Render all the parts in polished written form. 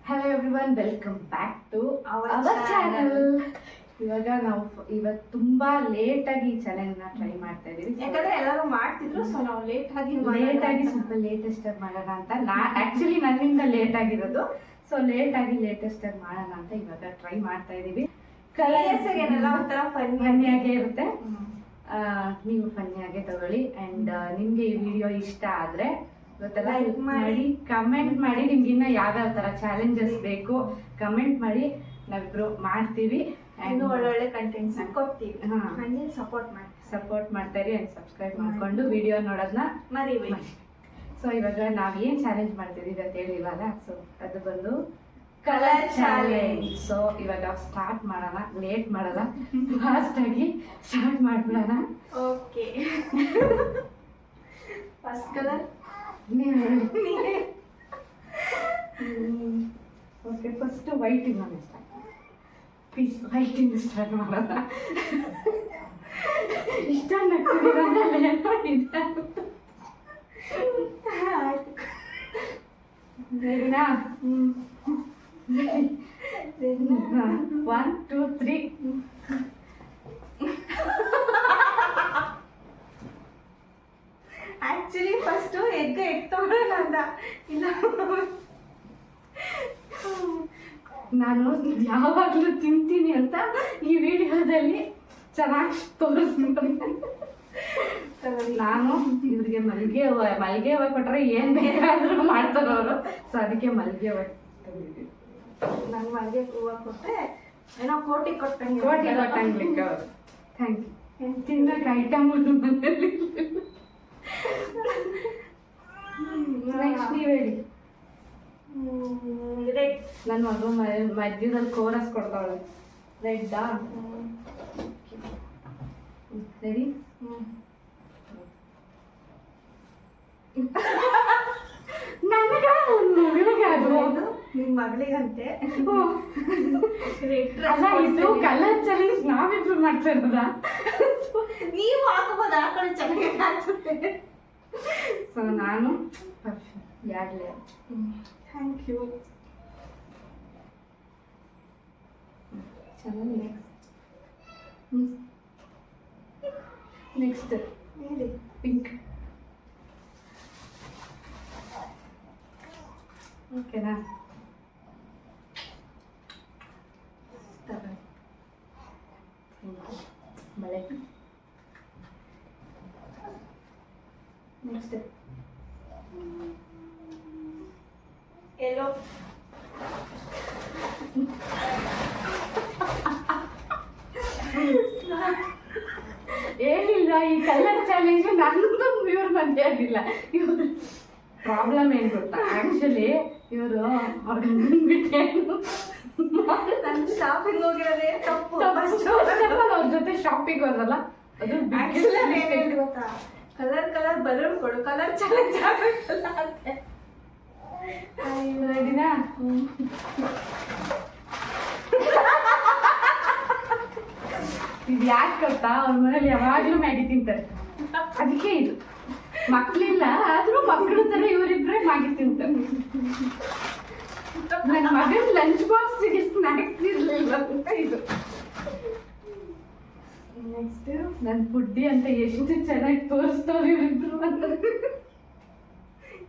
Hello everyone, welcome back to Our our channel. Channel. ಇವಾಗ ನಾವು ಇವತ್ತು ತುಂಬಾ ಲೇಟ್ ಆಗಿ ಈ ಚಾಲೆಂಜ್ ನ ಟ್ರೈ ಮಾಡ್ತಾ ಇದೀವಿ. ಯಾಕಂದ್ರೆ ಎಲ್ಲರೂ ಮಾಡ್ತಿದ್ರು, ಸೊ ನಾವು ಲೇಟ್ ಆಗಿ ಸ್ವಲ್ಪ ಲೇಟೆಸ್ಟ್ ಆಗಿ ಮಾಡೋಣ ಅಂತ. ಆಕ್ಚುಲಿ ನನ್ನಿಂದ ಲೇಟ್ ಆಗಿರೋದು, ಸೊ ಲೇಟ್ ಆಗಿ ಲೇಟೆಸ್ಟ್ ಆಗಿ ಮಾಡೋಣ ಅಂತ ಇವಾಗ ಟ್ರೈ ಮಾಡ್ತಾ ಇದೀವಿ. ಏನೆಲ್ಲ ಒಂಥರ ಫನ್ನಿಯಾಗೆ ಇರುತ್ತೆ. ನೀವು ಫನ್ನಿಯಾಗೆ ತಗೊಳ್ಳಿ. ಅಂಡ್ ನಿಮ್ಗೆ ಈ ವಿಡಿಯೋ ಇಷ್ಟ ಆದ್ರೆ ಗೊತ್ತಲ್ಲ, Like ಮಾಡಿ, ಕಮೆಂಟ್ ಮಾಡಿ. ನಿಮ್ಗೆ ಇನ್ನ ಯಾವ್ಯಾವ ತರ ಚಾಲೆಂಜಸ್ ಬೇಕು ಕಮೆಂಟ್ ಮಾಡಿ, ನಾವಿಬ್ರು ಮಾಡ್ತೀವಿ. ಇನ್ನು ಒಳ್ಳೊಳ್ಳೆ ಕಂಟೆಂಟ್ಸ್ ಕೊಡ್ತೀವಿ. ಹಾ. ಹಂಗೆ ಸಪೋರ್ಟ್ ಮಾಡ್ತಾ ಇರಿ ಅಂಡ್ ಸಬ್ಸ್ಕ್ರೈಬ್ ಮಾಡ್ಕೊಂಡು ವಿಡಿಯೋ ನೋಡೋದನ್ನ ಮರಿಬೇಡಿ. ಸೊ ಇವಾಗ ನಾವ್ ಏನ್ ಚಾಲೆಂಜ್ ಮಾಡ್ತಿದೀವಿ ಅಂತ ಹೇಳಿಲ್ವಲ್ಲ, ಸೊ ಅದು ಬಂದು Colour challenge. ಸೊ ಇವಾಗ ಸ್ಟಾರ್ಟ್ ಮಾಡೋಣ, ಲೇಟ್ ಮಾಡೋಣ, ಫಾಸ್ಟ್ ಆಗಿ ಸ್ಟಾರ್ಟ್ ಮಾಡ್ಬಿಡೋಣ. Okay. First colour okay, first white ಇಂದ ಸ್ಟಾರ್ಟ್. ಪೀಸ್ ವೈಟ್ ಇಂದ ಸ್ಟಾರ್ಟ್ ಮಾಡೋಣ. ಇಷ್ಟ ರೆಡಿನಾ? 1 2 3. ಆಕ್ಚುಲಿ ಫಸ್ಟ್ ಎಗ್ ತಗೊಳ್ಳೋಣ ಅಂತ. ಇಲ್ಲ, ನಾನು ಯಾವಾಗಲೂ ತಿಂತೀನಿ ಅಂತ ಈ ವಿಡಿಯೋದಲ್ಲಿ ಚೆನ್ನಾಗಿ ತೋರಿಸ್ತೀನಿ. ನಾನು ಇವ್ರಿಗೆ ಮಲ್ಲಿಗೆ ಹೂವು ಕೊಟ್ರೆ ಏನ್ ಬೇಕಾದ್ರೂ ಮಾಡ್ತಾರ ಅವರು. ಸೊ ಅದಕ್ಕೆ ಮಲ್ಲಿಗೆ ಹೂವು ತಂದಿದ್ದೀವಿ. ನಂಗೆ ಮಲ್ಲಿಗೆ ಹೂವು ಕೊಟ್ಟರೆ ಏನೋ ಕೋಟಿ ಕೊಟ್ಟಂಗೆ. ಅವರು ಥ್ಯಾಂಕ್ ಯು. ತಿನ್ನಕ್ಕೆ ಐಟಮ್ ಮನೇಲಿ. ನೆಕ್ಸ್ಟ್ ನೀವು ಹೇಳಿ. ರೆಡ್. ನನ್ನ ಮಗು ಮಧ್ಯದಲ್ಲಿ ಕೋರಸ್ ಕೊಡ್ತಾವಳೆ. ರೆಡ್ಡಾ? ರೆಡಿ? ನನಗ ಮಗಳಿಗೆ ಅದು ನಿಮ್ ಮಗಳಿಗಂತೆ. ಅಲ್ಲ, ಇದು ಕಲರ್ ಚಾಲೆಂಜ್ ನಾವಿಬ್ರು ಮಾಡ್ತಾ ಇರೋದ? ನೀವು ಹಾಕಬಹುದು, ಆ ಕಡೆ ಚೆನ್ನಾಗಿ ಕಾಣಿಸುತ್ತೆ. ಸೊ ನಾನು ಯಾರ್ಲೆ. Thank you. ಚೆನ್ನಾಗಿ. ನೆಕ್ಸ್ಟ್ ಹೇಳಿ. ಪಿಂಕ್. ಓಕೆನಾ? ಬಳೆ. Next yellow. ಏನಿಲ್ಲ, ಈ ಕಲರ್ ಚಾಲೆಂಜ್ ನಂದು ಇವ್ರ ಮಧ್ಯೆ ಆಗಿಲ್ಲ. ಇವ್ರು ಪ್ರಾಬ್ಲಮ್ ಏನ್ ಗೊತ್ತಾ, ಆಕ್ಚುಲಿ ಇವರು ಅವ್ರ ಬಿಟ್ಟು ನಾನು ಶಾಪಿಂಗ್ ಹೋಗಿರೋದೇ ತಪ್ಪು. ಅವ್ರ ಜೊತೆ ಶಾಪಿಂಗ್ ಹೋದ್ರಲ್ಲ, ಅದು ಆಕ್ಚುಲಿ ಗೊತ್ತಾ, ಕಲರ್ ಬಲೂನ್ ಕೊಡು, ಕಲರ್ ಚಾಲೆಂಜ್ ಆಗಬೇಕಲ್ಲ ಅಂತೆ. ರೆಡಿನಾ? ಇದು ಯಾಕೆ ಗೊತ್ತಾ, ಅವ್ರ ಮನೇಲಿ ಯಾವಾಗ್ಲೂ ಮ್ಯಾಗಿ ತಿಂತಾರೆ. ಅದಕ್ಕೆ ಇದು ಮಕ್ಳಿಲ್ಲ, ಆದ್ರೂ ಮಕ್ಕಳ ತರ ಇವರಿಬ್ರೆ ಮ್ಯಾಗಿ ತಿಂತಾರೆ. ನನ್ನ ಮಗನ ಲಂಚ್ ಬಾಕ್ಸಿಗೆ ಸ್ನಾಕ್ಸ್ ಇರ್ಲಿಲ್ಲ ಅಂತ ಇದು. ನೆಕ್ಸ್ಟ್ ನನ್ ಫುಡ್ಡಿ ಅಂತ ಎಷ್ಟು ಚೆನ್ನಾಗಿ ತೋರಿಸ್ತವ್ರು ಇವರಿಬ್ರು ಅಂತ.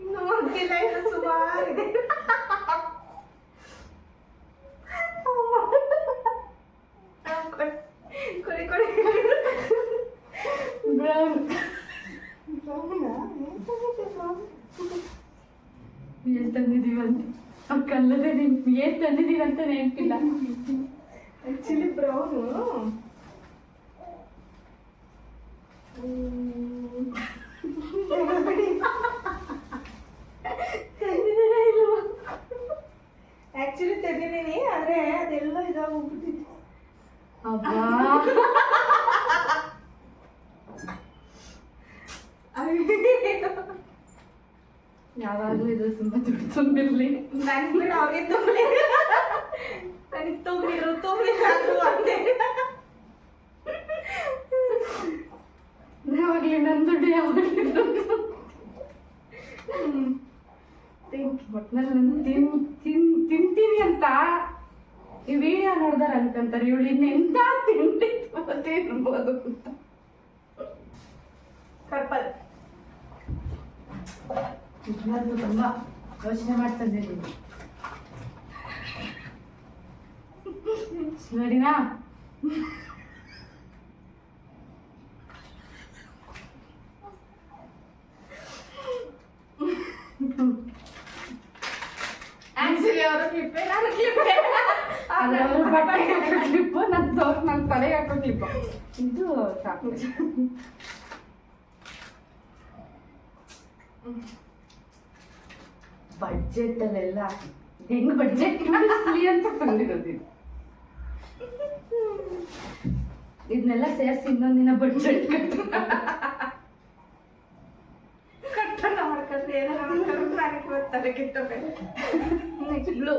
ಇನ್ನು ಮುಗಿಲ್ಲ, ಇನ್ನು ಸುಮಾರಿದೆ. ಕೊಡಿ. ಬ್ರೌನ್. ಏನ್ ತಂದಿದೀವಂತ ಕಲ್ಲದೆ ನಿಮ್ಗೆ ಏನ್ ತಂದಿದೀವಂತ ನೆನಪಿಲ್ಲ. Actually brown. ತಂದಿದ್ದೀರಾ ಇಲ್ವಾ? ಆಕ್ಚುಲಿ ತೆಗೆದಿದ್ದೀನಿ, ಆದ್ರೆ ಅದೆಲ್ಲ ಇದಾಗೋಗ್ಬಿಟ್ಟಿದೆ. ಅಬ್ಬಾ, ಯಾವಾಗ್ಲೂ ಇದು ತುಂಬಾ ದುಡ್ಡು ತುಂಬಿರ್ಲಿ. ನನಗೆ ಅವ್ರಿಗೆ ತುಂಬಿ, ನನಗೆ ತುಂಬಿರು ಅಂದೆ. ಯಾವಾಗ್ಲಿ ನನ್ ದುಡ್ಡು ಯಾವಾಗ್ಲಿ ಒಟ್ನಲ್ಲಿ ನಾನು ತಿಂತೀನಿ ಅಂತ ಈ ವಿಡಿಯೋ ನೋಡಿದಾರ ಅನ್ಕೊಂತಾರೆ ಇವಳು ಇನ್ನೆಂತ ತಿನ್ಬೋದು ಅಂತ. ಪರ್ಪಲ್ ಇದನ್ನಂತೂ ತುಂಬಾ ಯೋಚನೆ ಮಾಡ್ತಾ ಇದ್ದೀನಿ ನೋಡಿನಾ. ಆಕ್ಚುಲಿ ಅವರು ಕ್ಲಿಪ್ಪೆ ನಾನು ಕ್ಲಿಪ್ಪೆ ಅದ್ರವ್ರು ಬಟ್ಟೆ ಹಾಕೋ ಕ್ಲಿಪ್ಪು ನನ್ನ ತಲೆಗೆ ಹಾಕೋ ಕ್ಲಿಪ್ಪು ಇದು ಸಾಕು. ಬಡ್ಜೆಟ್ ಅಲ್ಲೆಲ್ಲ ಹೆಂಗ್ ಬಡ್ಜೆಟ್ ಅಂತ ತಂದಿರೋದು ಇದು. ಇದನ್ನೆಲ್ಲ ಸೇರಿಸಿ ಇನ್ನೊಂದಿನ ಬಡ್ಜೆಟ್ ಕಟ್ಟಣ ಮಾಡ್ಕೊಂಡ್ರೆ ಏನಾರ ಮಾಡ್ಕೊಂಡ್ರೆ ನನಗೆ ಬರ್ತಾರೆ ಕೆಟ್ಟವೆ. ನೆಕ್ಸ್ಟ್ ಬ್ಲೂ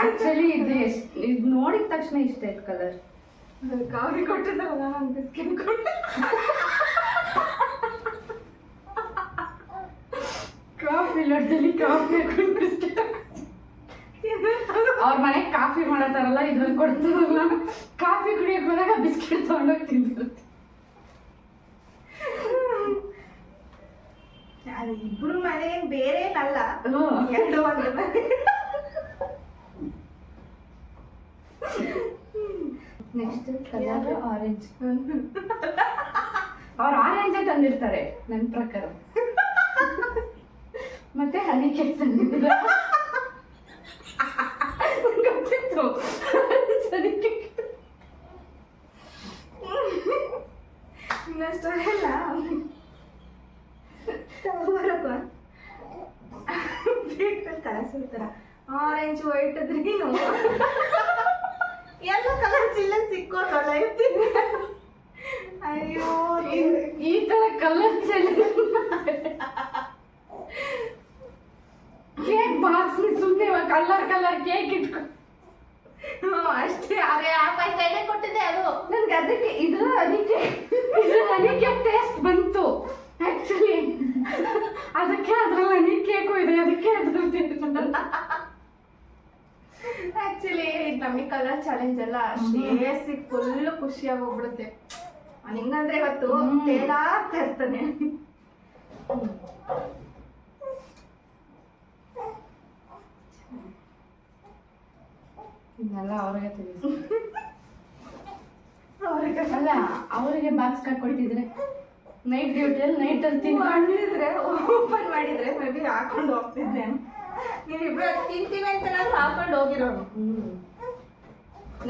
ಆಕ್ಚುಲಿ ಇದು ನೋಡಿದ ತಕ್ಷಣ ಇಷ್ಟ ಆಯ್ತು ಕಲರ್. ಕಾಫಿ ಕೊಟ್ಟಿದ್ದಲ್ಲ ನಾನು ಬಿಸ್ಕೆಟ್ ಕೊಟ್ಟೆ. ಕಾಫಿ ಲಡ್ಡಲ್ಲಿ ಕಾಫಿ ಹಾಕೊಂಡು ಬಿಸ್ಕೆಟ್ ಅವ್ರ ಮನೆಗೆ ಕಾಫಿ ಮಾಡತ್ತಾರಲ್ಲ ಇದ್ರಲ್ಲಿ ಕೊಡ್ತಾರಲ್ಲ, ಕಾಫಿ ಕುಡಿಯಕ್ಕೆ ಹೋದಾಗ ಬಿಸ್ಕೆಟ್ ತಗೊಂಡೋಗಿ ತಿಂದಿರುತ್ತೆ. ಅದು ಇಬ್ರು ಮನೆಗೇನು ಬೇರೆ ಏನಲ್ಲ, ಎರಡು ಒಂದು ಮನೆ. Next colour orange. ಅವ್ರು ಆರೆಂಜೇ ತಂದಿರ್ತಾರೆ ನನ್ನ ಪ್ರಕಾರ. ಮತ್ತೆ ಹನಿ ಕೇಕ್ ತಂದಿದ್ದಾರೆ. ಗೊತ್ತಿತ್ತು ಹನಿ ಕೇಕ್. ಇನ್ನಷ್ಟು ಎಲ್ಲ ಕಲರ್ಸ್ ಆರೆಂಜ್ ವೈಟ್ ಗ್ರೀನು ಎಲ್ಲ ಕಲರ್ಸ್ ಇಲ್ಲ ಸಿಕ್ಕೋದಲ್ಲ ಇರ್ತೀನಿ. ಅಯ್ಯೋ ಈ ತರ ಕಲರ್ ಕೇಕ್ ಬಾಕ್ಸ್ ಸುಮ್ಮನೆ ಕಲರ್ ಕೇಕ್ ಇಟ್ಕೊ. ಅಷ್ಟೇ. ಅದೇ ಫಸ್ಟ್ ಐಡಿಯಾ ಕೊಟ್ಟಿದ್ದೆ ಅದು ನನ್ಗೆ ಅದಕ್ಕೆ ಇದು ಹನಿ ಟೇಸ್ಟ್ ಬಂತು ಆಕ್ಚುಲಿ. ಅದಕ್ಕೆ ಅದ್ರಲ್ಲಿ ಹನಿ ಕೇಕು ಇದೆ, ಅದಕ್ಕೆ ಅದ್ರಲ್ಲಿ ಆಕ್ಚುಲಿ ನಮಗೆ ಕಲರ್ ಚಾಲೆಂಜ್ ಎಲ್ಲ ಶ್ರೇಯಸ್ಸಿಗೆ ಫುಲ್ ಖುಷಿಯಾಗಿ ಹೋಗ್ಬಿಡುತ್ತೆ. ಹಿಂಗಂದ್ರೆ ಇವತ್ತು ತೇಲಾಡ್ತಾ ಇರ್ತಾನೆ. ಇದನ್ನೆಲ್ಲ ಅವ್ರಿಗೆ ತಿಳಿಸಿ. ಅಲ್ಲ ಅವರಿಗೆ ಬಾಕ್ಸ್ ಕೊಟ್ಟಿದ್ರೆ ನೈಟ್ ಡ್ಯೂಟಿಯಲ್ಲಿ ನೈಟಲ್ಲಿ ತಿನ್ಕೊಂಡಿದ್ರೆ ಓಪನ್ ಮಾಡಿದ್ರೆ ಮೇ ಬಿ ಹಾಕೊಂಡು ಹೋಗ್ತಿದ್ದೆ. ನೀವಿಬ್ರು ತಿಂತೀವಿ ಅಂತ ನಾನು ಹಾಕೊಂಡು ಹೋಗಿರೋದು.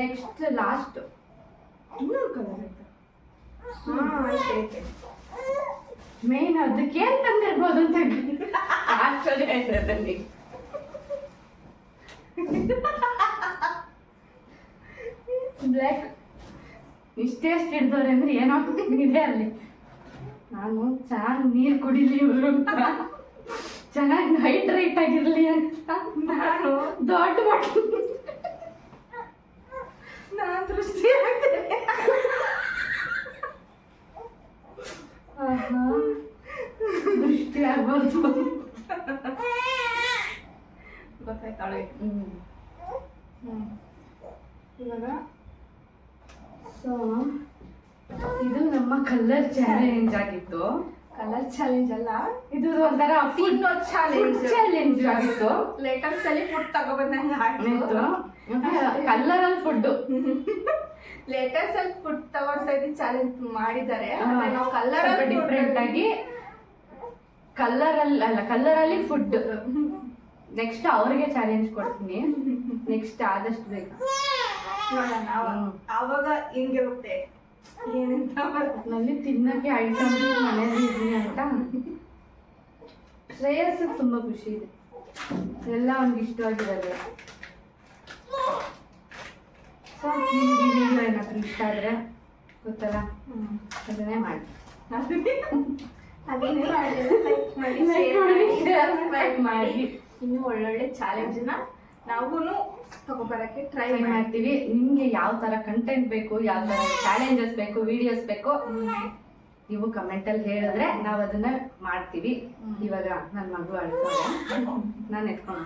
ನೆಕ್ಸ್ಟ್ ಲಾಸ್ಟ್ ಇನ್ನೊಂದು ಕಲರ್ ಆಯ್ತು. ಮೇನ್ ಅದಕ್ಕೆ ಏನ್ ತಂದಿರ್ಬೋದು ಅಂತ ಆಶ್ಚರ್ಯ ಆಯ್ತು ನನಗೆ. ಬ್ಲ್ಯಾಕ್ ಇಷ್ಟೇ ಹಿಡ್ದವ್ರೆ ಅಂದ್ರೆ ಏನೋ ಇದೆ ಅಲ್ಲಿ. ನಾನು ಚೆನ್ನಾಗಿ ನೀರು ಕುಡಿಲಿ ಇವರು ಅಂತ, ಚೆನ್ನಾಗಿ ಹೈಡ್ರೇಟ್ ಆಗಿರ್ಲಿ ಅಂತ ನಾನು ದೊಡ್ಡ ಬಾಟ್ಲು ನಾನು ದೃಷ್ಟಿ ಆಗ್ತೇನೆ. ದೃಷ್ಟಿ ಆಗ್ಬಾರ್ದು ಗೊತ್ತಾಯ್ತಾಳೆ. ಇವಾಗ ಸೊ ಇದು ನಮ್ಮ ಕಲರ್ ಚಾಲೆಂಜ್ ಆಗಿತ್ತು. ಕಲರ್ ಚಾಲೆಂಜ್ ಅಲ್ಲ, ಇದು ಒಂಥರ ಫುಡ್ ಚಾಲೆಂಜ್ ಆಗಿತ್ತು. ಲೇಟೆಸ್ಟ್ ಅಲ್ಲಿ ಫುಡ್ ತಗೊಬಂದಂಗೆ ಆಯ್ತು. ಕಲರ್ ಅಲ್ಲಿ ಫುಡ್ ಲೇಟೆಸ್ಟ್ ಅಲ್ಲಿ ಫುಡ್ ತಗೊಂತ ಇದ್ದು ಚಾಲೆಂಜ್ ಮಾಡಿದ್ದಾರೆ. ನಾವು ಕಲರ್ ಡಿಫ್ರೆಂಟ್ ಆಗಿ ಕಲರ್ ಅಲ್ಲಿ ಫುಡ್. ನೆಕ್ಸ್ಟ್ ಅವ್ರಿಗೆ ಚಾಲೆಂಜ್ ಕೊಡ್ತೀನಿ. ನೆಕ್ಸ್ಟ್ ಆದಷ್ಟು ಬೇಗ ನೋಡೋಣ ಅವಾಗ ಹಿಂಗಿರುತ್ತೆ ಏನಂತ. ನಲ್ಲಿ ತಿನ್ನಕ್ಕೆ ಐಟಮ್ಸ್ ಮನೇಲಿ ಇದ್ದೀನಿ ಅಂತ ಶ್ರೇಯಸ್ ತುಂಬಾ ಖುಷಿ ಇದೆ. ಎಲ್ಲ ಅವ್ನಿಗೆ ಇಷ್ಟವಾಗಿರೋದು. ಸೊ ನಿಮ್ಗೆ ಈ ವಿಡಿಯೋ ಏನಾದರೂ ಇಷ್ಟ ಆದರೆ ಗೊತ್ತಲ್ಲ, ಅದನ್ನೇ ಮಾಡಿ. ಅದೇನೇ ಮಾಡಿ, ಸಬ್ಸ್ಕ್ರೈಬ್ ಮಾಡಿ. ಇನ್ನೂ ಒಳ್ಳೊಳ್ಳೆ ಚಾಲೆಂಜ್ನ ನಾವು ತಗೊಬರಕ್ಕೆ ಟ್ರೈ ಟ್ರೈ ಮಾಡ್ತೀವಿ. ನಿಮ್ಗೆ ಯಾವ ತರ ಕಂಟೆಂಟ್ ಬೇಕು, ಯಾವ ತರ ಚಾಲೆಂಜಸ್ ಬೇಕು, ವಿಡಿಯೋಸ್ ಬೇಕು, ನೀವು ಕಮೆಂಟ್ ಅಲ್ಲಿ ಹೇಳಿದ್ರೆ ನಾವ್ ಅದನ್ನ ಮಾಡ್ತೀವಿ. ಇವಾಗ ನನ್ನ ಮಗಳು ಅಳ್ತಾಳೆ, ನಾನು ಎತ್ಕೊಂಡು